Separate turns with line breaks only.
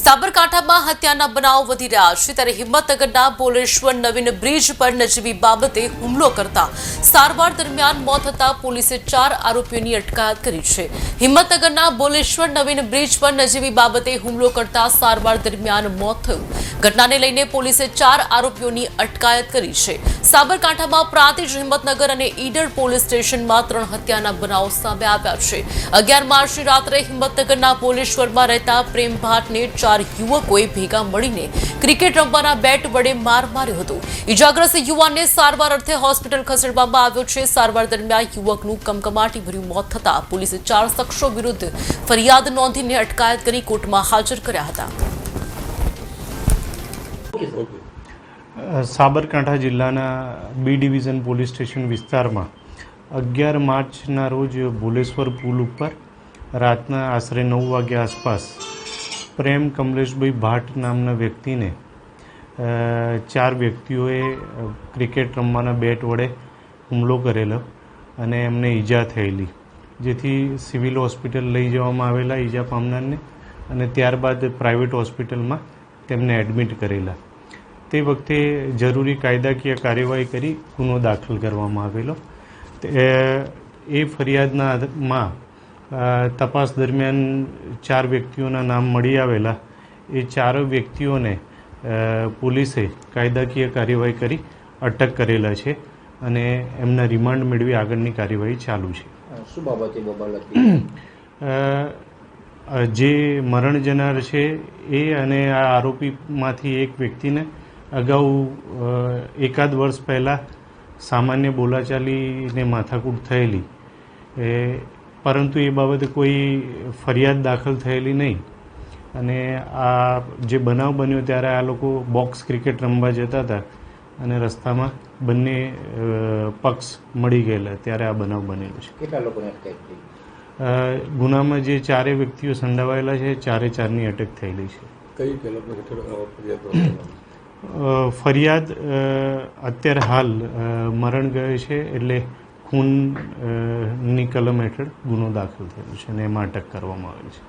સાબરકાંઠામાં હત્યાના બનાવ વધી રહ્યા છે ત્યારે હિંમતનગરના બોલેશ્વર નવીન બ્રિજ પર નજીવી બાબતે હુમલો કરતા સારવાર દરમિયાન મોત થતા પોલીસે 4 આરોપીઓની અટકાયત કરી છે। હિંમતનગરના બોલેશ્વર નવીન બ્રિજ પર નજીવી બાબતે હુમલો કરતા સારવાર દરમિયાન મોત થયું। ઘટનાને લઈને પોલીસે 4 આરોપીઓની અટકાયત કરી છે। સાબરકાંઠામાં પ્રાંતિજ હિંમતનગર અને ઈડર પોલીસ સ્ટેશનમાં 3 હત્યાના બનાવો સામે આવ્યા છે। 11 માર્ચની રાત્રે હિંમતનગરના બોલેશ્વરમાં રહેતા પ્રેમ ભાટને 4 યુવકોએ ભેગા મળીને ક્રિકેટ રમવાના બેટ વડે માર માર્યો હતો। ઇજાગ્રસ્ત યુવાનને સારવાર અર્થે હોસ્પિટલ ખસેડવામાં આવ્યો છે। સારવાર દરમિયાન યુવકનું કમકમાટીભર્યું મોત થતા પોલીસે 4 શખ્સો વિરુદ્ધ ફરિયાદ નોંધીને અટકાયત કરી કોર્ટમાં હાજર કર્યા હતા।
સાબરકાંઠા જિલ્લાના બી ડિવિઝન પોલીસ સ્ટેશન વિસ્તારમાં 11 માર્ચના રોજ બોલેશ્વર પુલ ઉપર રાતના આશરે 9 વાગ્યા આસપાસ પ્રેમ કમલેશભાઈ ભાટ નામના વ્યક્તિને 4 વ્યક્તિઓએ ક્રિકેટ રમવાના બેટ વડે હુમલો કરેલો અને એમને ઈજા થયેલી, જેથી સિવિલ હોસ્પિટલ લઈ જવામાં આવેલા ઈજા પામનારને અને ત્યારબાદ પ્રાઇવેટ હોસ્પિટલમાં તેમને એડમિટ કરેલા। તે વખતે જરૂરી કાયદાકીય કાર્યવાહી કરી ગુનો દાખલ કરવામાં આવેલો। એ ફરિયાદમાં તપાસ દરમિયાન 4 વ્યક્તિઓના નામ મળી આવેલા। એ 4 વ્યક્તિઓને પોલીસે કાયદાકીય કાર્યવાહી કરી અટક કરેલા છે અને એમના રિમાન્ડ મેળવી આગળની કાર્યવાહી ચાલુ છે।
શું બાબતે બબાલ હતી?
જે મરણ જનાર છે એ અને આ આરોપીમાંથી એક વ્યક્તિને અગાઉ એકાદ વર્ષ પહેલાં સામાન્ય બોલાચાલીને માથાકૂટ થયેલી, પરંતુ એ બાબતે કોઈ ફરિયાદ દાખલ થયેલી નહીં અને આ જે બનાવ બન્યો ત્યારે આ લોકો બોક્સ ક્રિકેટ રમવા જતા હતા અને રસ્તામાં બંને પક્ષ મળી ગયેલા ત્યારે આ બનાવ બનેલો છે।
કેટલા લોકોને અટકાયત થઈ?
ગુનામાં જે 4 વ્યક્તિઓ સંડોવાયેલા છે 4ની અટક થયેલી છે।
કઈ ફરિયાદ?
ફરિયાદ અત્યારે હાલ મરણ ગયો છે એટલે ખૂનની કલમ હેઠળ ગુનો દાખલ થયેલો છે અને એમાં અટક કરવામાં આવી છે।